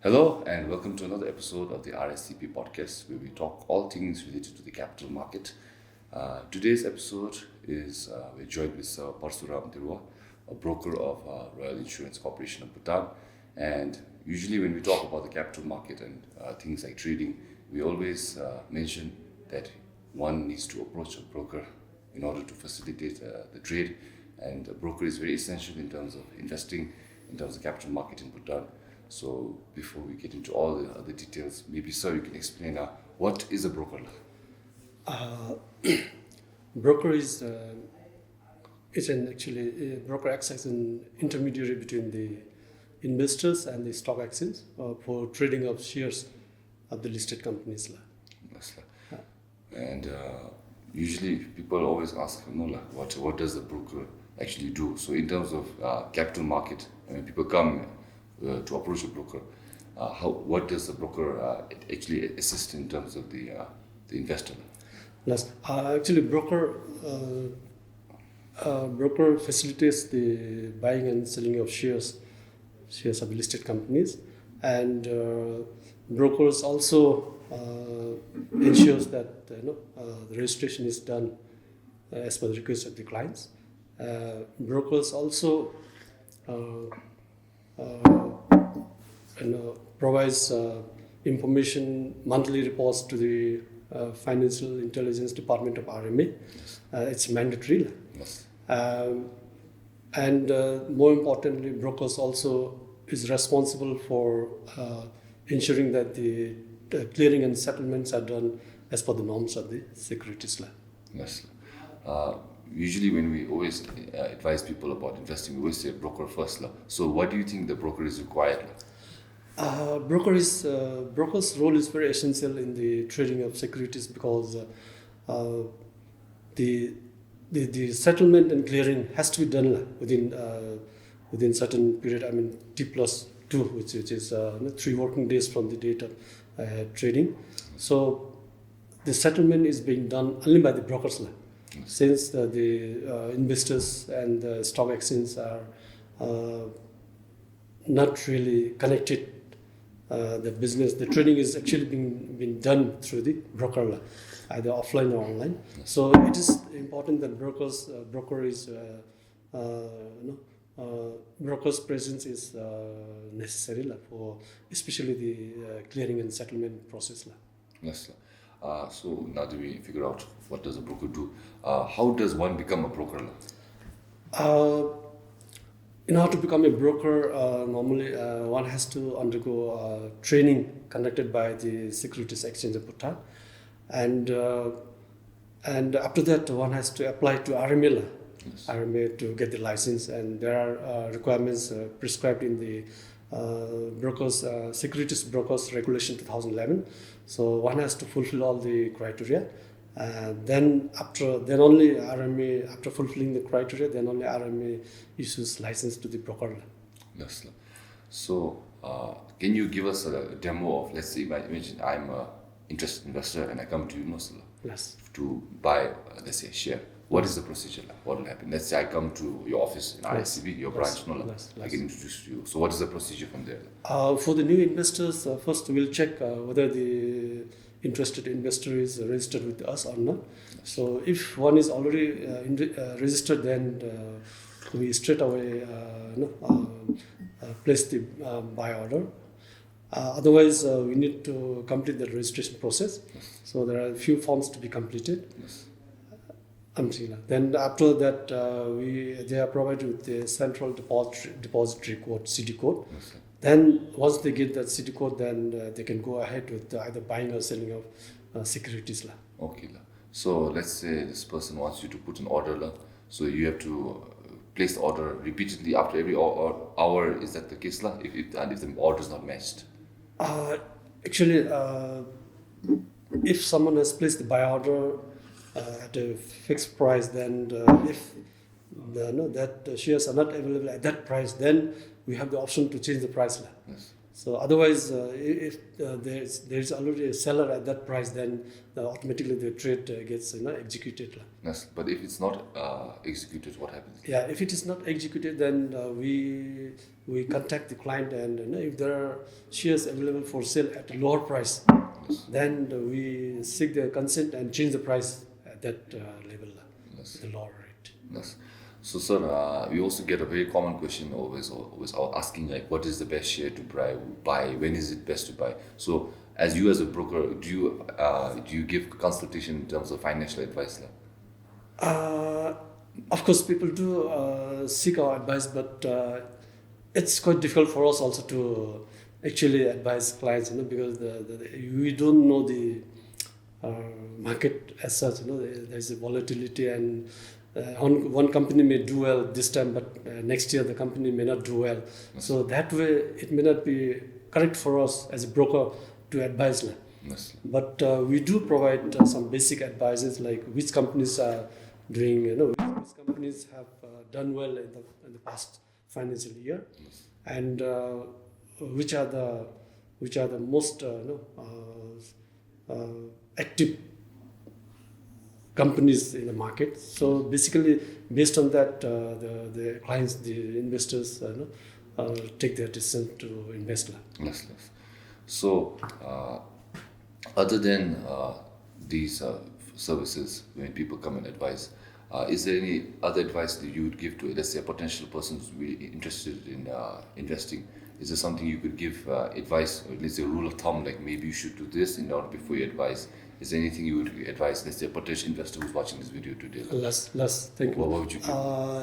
Hello and welcome to another episode of the RSEB Podcast where we talk all things related to the capital market. Today's episode is we're joined with Pasuram Tirwa, a broker of Royal Insurance Corporation of Bhutan. And usually when we talk about the capital market and things like trading, we always mention that one needs to approach a broker in order to facilitate the trade. And a broker is very essential in terms of investing, in terms of capital market in Bhutan. So before we get into all the other details, maybe sir, you can explain what is a broker? Broker is broker acts as an intermediary between the investors and the stock exchange for trading of shares of the listed companies. Yes, and usually people always ask, what does the broker actually do? So in terms of capital market, when people come to approach a broker, what does the broker actually assist in terms of the investor? Yes, broker facilitates the buying and selling of shares of listed companies, and brokers also ensures that the registration is done as per the request of the clients. Brokers also provides information, monthly reports to the Financial Intelligence Department of RMA. It's mandatory. Yes. And more importantly, brokers also is responsible for ensuring that the clearing and settlements are done as per the norms of the securities law. Yes. Usually when we always advise people about investing, we always say broker first. So what do you think the broker is required? Broker's role is very essential in the trading of securities because the settlement and clearing has to be done within certain period. T+2, which is 3 working days from the date of trading. So the settlement is being done only by the brokers. Since the investors and the stock exchange are not really connected, the trading is actually being done through the broker, either offline or online. So it is important that broker's presence is necessary for especially the clearing and settlement process. Yes. So now that we figure out what does a broker do, how does one become a broker? In order to become a broker, normally one has to undergo training conducted by the Securities Exchange of Bhutan, and after that one has to apply to RMA, RMA to get the license, and there are requirements prescribed in the Securities Brokers Regulation 2011. So one has to fulfill all the criteria. Then only RMA, after fulfilling the criteria, then only RMA issues license to the broker. Yes. So can you give us a demo of, let's say, imagine I'm an interested investor and I come to you, Yes. to buy, let's say, a share. What is the procedure? What will happen? Let's say I come to your office in RSEB, your branch, I get introduced to you. So what is the procedure from there? For the new investors, first we'll check whether the interested investor is registered with us or not. So if one is already registered, then we straight away place the buy order. Otherwise, we need to complete the registration process. So there are a few forms to be completed. Yes. Then after that, they are provided with the Central Depository Code, CD code. Yes. Then once they get that CD code, then they can go ahead with either buying or selling of securities. Okay. So let's say this person wants you to put an order. So you have to place the order repeatedly after every hour. Is that the case? If the order is not matched? If someone has placed the buy order at a fixed price, then if that shares are not available at that price, then we have the option to change the price. Yes. So otherwise, if there's already a seller at that price, then automatically the trade gets executed. Yes, but if it's not executed, what happens? Yeah, if it is not executed, then we contact the client, and if there are shares available for sale at a lower price, Yes. then we seek their consent and change the price at that level, Yes. the lower rate. Yes. So, sir, we also get a very common question always asking like, what is the best share to buy? When is it best to buy? So, as a broker, do you give consultation in terms of financial advice? Of course, people do seek our advice, but it's quite difficult for us also to actually advise clients, because we don't know the market as such. There's a volatility, and one company may do well this time, but next year the company may not do well. Yes. So that way, it may not be correct for us as a broker to advise. Yes. But we do provide some basic advices, like which companies are doing, which companies have done well in the past financial year, Yes. and which are the most active companies in the market. So basically, based on that, the clients, the investors, take their decision to invest. Yes. Yes. So, other than these services, when people come and advise, is there any other advice that you would give to, let's say, a potential person who's really interested in investing? Is there something you could give advice, or let's say a rule of thumb, like maybe you should do this in order before you advise? Is there anything you would advise, let's say, a potential investor who's watching this video today? Less, thank you. What would you give?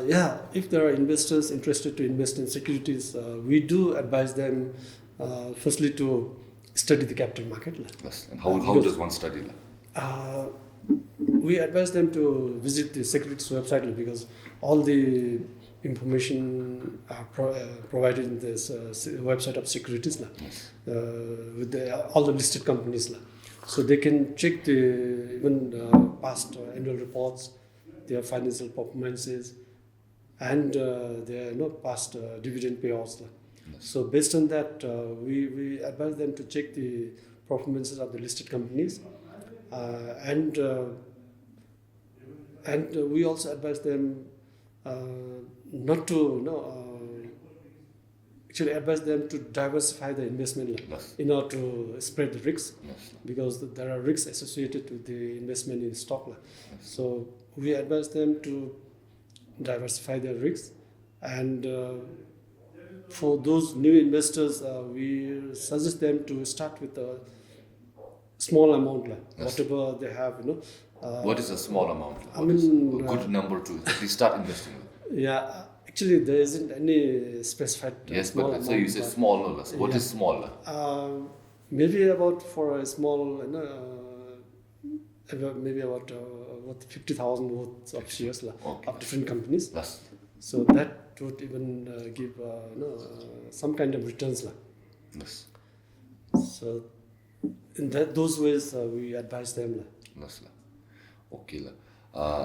Yeah, if there are investors interested to invest in securities, we do advise them firstly to study the capital market. Yes. And how does one study that? We advise them to visit the securities website, because all the information are provided in this website of securities Yes. with all the listed companies. So they can check the even past annual reports, their financial performances, and their past dividend payouts. Yes. So based on that, we advise them to check the performances of the listed companies, and we also advise them not to actually advise them to diversify the investment Yes. in order to spread the risks, Yes. because there are risks associated with the investment in stock. Yes. So we advise them to diversify their risks, and for those new investors, we suggest them to start with a small amount, Yes. whatever they have. What is a small amount? I What is mean, a good number to at least start investing with? Yeah, actually there isn't any specified Yes, small but amount. so you said small, no less. What Yeah. is small? Maybe about for a small, maybe about 50,000 worth of shares Okay. of different companies. Yes. So that would even give some kind of returns. Yes. So in those ways, we advise them. Yes. Okay.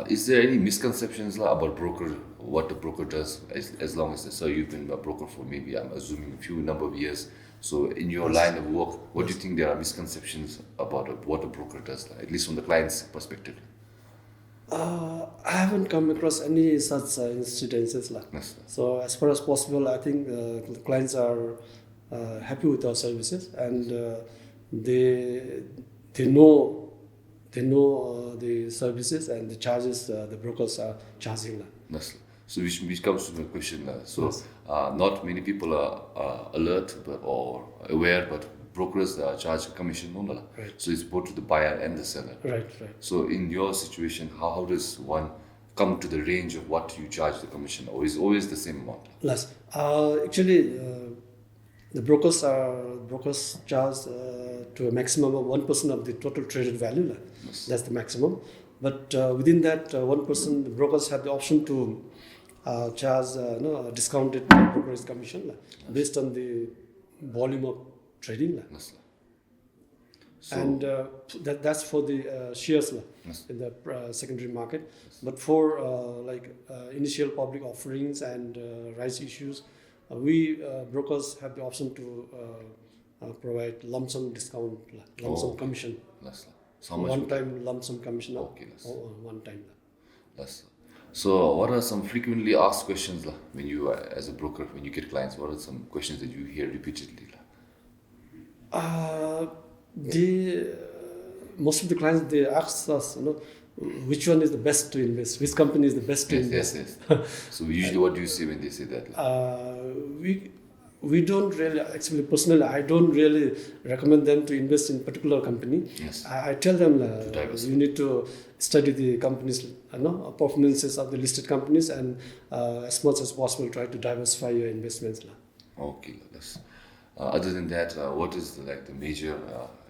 Is there any misconceptions about broker, what the broker does, as long as, so you've been a broker for maybe, I'm assuming, a few number of years. So in your line of work, what do you think there are misconceptions about what a broker does, at least from the client's perspective? I haven't come across any such incidences. Yes. So as far as possible, I think the clients are happy with our services, and they know the services and the charges the brokers are charging. Yes. So which comes to my question. So Yes. not many people are alert or aware, but brokers charge a commission. No, no. Right. So it's both to the buyer and the seller. Right. So in your situation, how does one come to the range of what you charge the commission, or is always the same amount? Less. Actually, the brokers charge to a maximum of 1% of the total traded value. Yes. That's the maximum. But within that 1%, the brokers have the option to charge a discounted brokerage commission based on the volume of trading. Yes. So, And that's for the shares Yes. in the secondary market. But for initial public offerings and rights issues, we brokers have the option to provide lump sum discount, lump sum commission. That's so how much? One time lump sum commission. Okay, that's One time. that's. So, what are some frequently asked questions when you, as a broker, when you get clients? What are some questions that you hear repeatedly? Most of the clients, they ask us, which one is the best to invest, which company is the best to invest. Yes. So usually, what do you say when they say that? We don't really, actually, personally, I don't really recommend them to invest in particular company. Yes. I tell them diversify. you need to study the companies, performances of the listed companies, and as much as possible try to diversify your investments. Okay, that's. Other than that, what is the major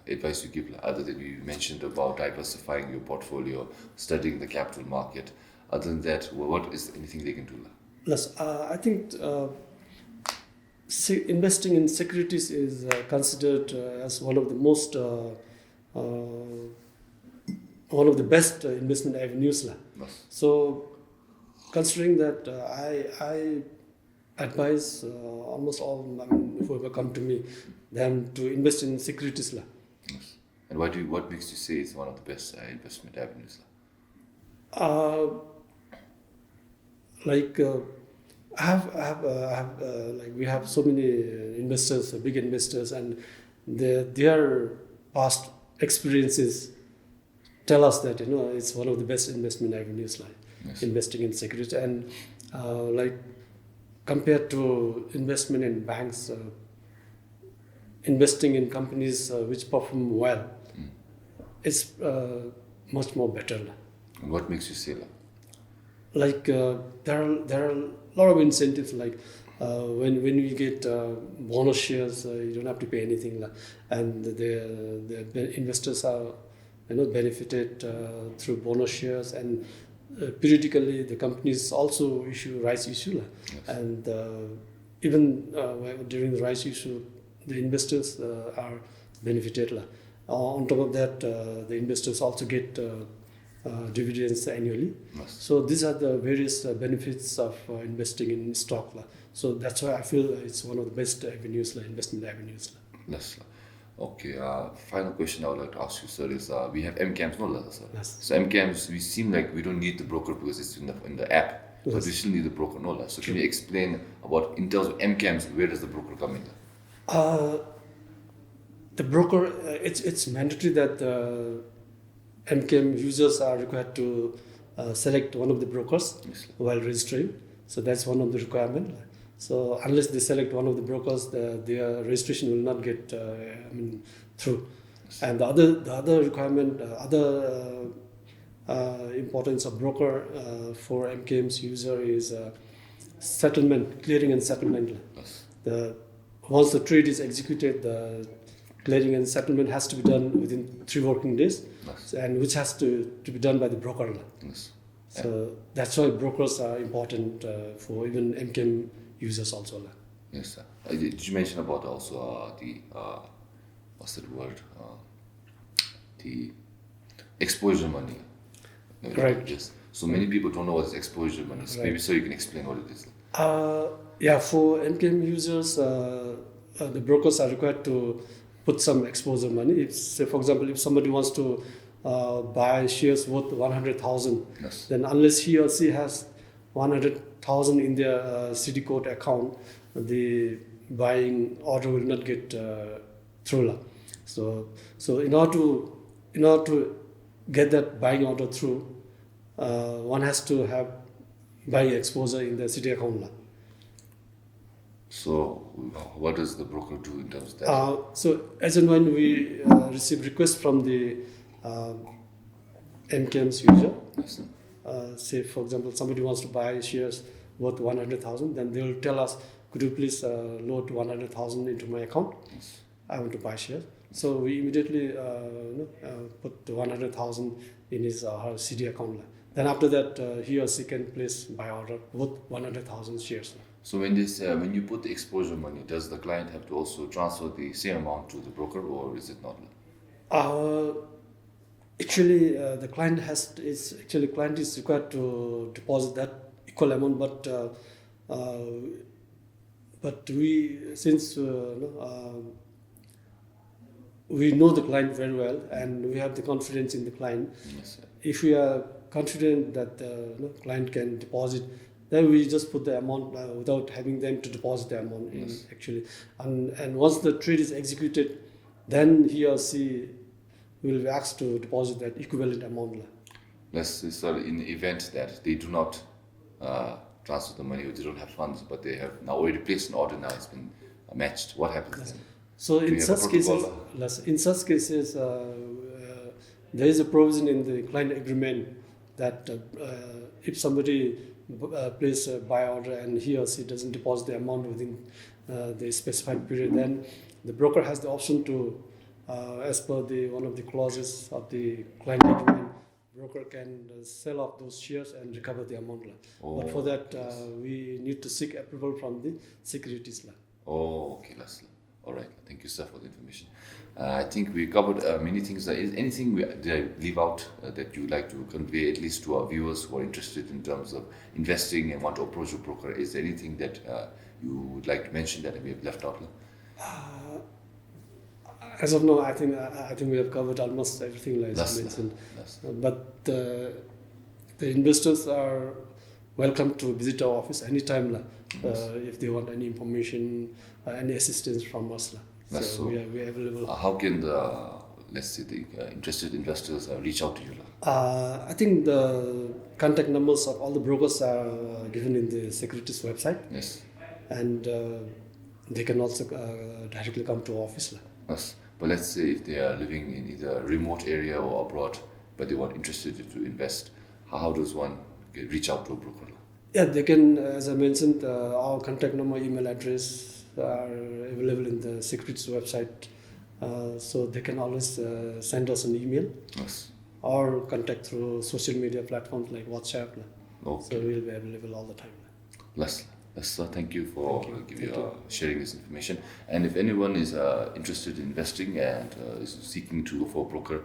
advice you give? Other than you mentioned about diversifying your portfolio, studying the capital market. Other than that, what is anything they can do? Yes, I think investing in securities is considered as one of the most one of the best investment avenues. Yes. So, considering that, I advise almost all whoever come to me them to invest in securities. Yes. And what makes you say it's one of the best investment avenues? We have so many investors, big investors, and their past experiences tell us that it's one of the best investment avenues, Yes. investing in securities. And compared to investment in banks, investing in companies which perform well, it's much more better. And what makes you say that? There are a lot of incentives, when you get bonus shares, you don't have to pay anything, and the investors are benefited through bonus shares, and periodically the companies also issue rights issue. Yes. And even during the rights issue, the investors are benefited. On top of that, the investors also get dividends annually. Yes. So these are the various benefits of investing in stock. So that's why I feel it's one of the best avenues, investment avenues. Yes. Okay. Final question I would like to ask you, sir, is we have MCAMs, no, sir? Yes. So MCAMs, we seem like we don't need the broker because it's in the app, but we still need the broker, no? So can you explain about, in terms of MCAMs, where does the broker come in? The broker, it's mandatory that MCAM users are required to select one of the brokers Yes. while registering. So that's one of the requirements. So unless they select one of the brokers, their registration will not get through. Yes. And the other requirement, importance of broker for MCAM's user is settlement, clearing and settlement. Yes. Once the trade is executed, the clearing and settlement has to be done within 3 working days, Yes. and which has to be done by the broker. Yes. So that's why brokers are important for even MCAM users also. Yes, sir. Did you mention about also the what's that word? The exposure money. Right. Yes. So many people don't know what is exposure money. So Right. maybe so you can explain what it is. For MCAM users, the brokers are required to put some exposure money. If, say, for example, if somebody wants to buy shares worth 100,000, Yes. then unless he or she has 100,000 in their CD code account, the buying order will not get through. So in order to get that buying order through, one has to have buying exposure in the CD account. So what does the broker do in terms of that? So as and when we receive requests from the MCAM's user, Yes. say for example somebody wants to buy shares worth 100,000, then they will tell us, could you please load 100,000 into my account? Yes. I want to buy shares. So we immediately put 100,000 in his or her CD account. Then after that, he or she can place buy order worth 100,000 shares. So when you put the exposure money, does the client have to also transfer the same amount to the broker, or is it not? Actually, the client is required to deposit that equal amount, but we, since we know the client very well and we have the confidence in the client. Yes, sir. If we are confident that the client can deposit, then we just put the amount without having them to deposit the amount in Yes. actually. And once the trade is executed, then he or she will be asked to deposit that equivalent amount. Let's say, sir, in the event that they do not transfer the money or they don't have funds, but they have now already placed an order, now it's been matched, what happens then? So Do in you have a such cases, there is a provision in the client agreement that if somebody places a buy order and he or she doesn't deposit the amount within the specified period, then the broker has the option to, as per the one of the clauses of the client agreement, broker can sell off those shares and recover the amount. But for that, we need to seek approval from the securities. Oh, okay, Leslie. All right. Thank you, sir, for the information. I think we covered many things. Is anything did I leave out that you would like to convey, at least to our viewers who are interested in terms of investing and want to approach a broker? Is there anything that you would like to mention that we have left out? As of now, I think we have covered almost everything like I mentioned. But the investors are welcome to visit our office anytime if they want any information, any assistance from us. So we are available. How can the, let's say, the interested investors reach out to you? I think the contact numbers of all the brokers are given in the securities website. Yes. And they can also directly come to our office. Yes. But let's say if they are living in either a remote area or abroad, but they were interested to invest, how does one reach out to a broker? Yeah, they can, as I mentioned, our contact number, email address are available in the securities website. So they can always send us an email. Yes. Or contact through social media platforms like WhatsApp. Okay. So we'll be available all the time. Leslie. Sir, thank you for sharing this information. And if anyone is interested in investing and is seeking to look for a broker,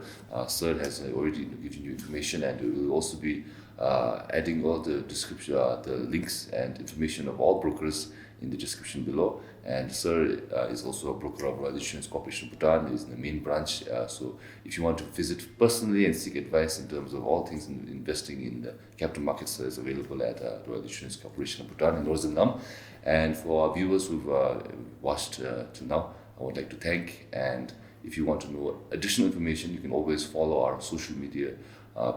Sir has already given you information, and we will also be adding all the description, the links and information of all brokers in the description below. And Sir is also a broker of Royal Insurance Corporation of Bhutan. He is in the main branch. So if you want to visit personally and seek advice in terms of all things in investing in the capital markets, Sir is available at Royal Insurance Corporation of Bhutan in Rosenam. And for our viewers who've watched till now, I would like to thank. And if you want to know additional information, you can always follow our social media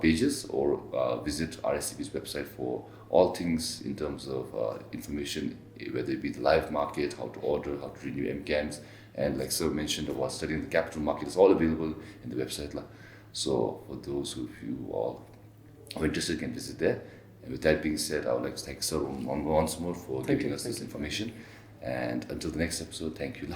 pages or visit RSEB's website for all things in terms of information, whether it be the live market, how to order, how to renew MCAMs, and like Sir mentioned about studying the capital market, is all available in the website. So for those of you all who are interested, can visit there. And with that being said, I would like to thank Sir once more for giving us this information. And until the next episode, thank you.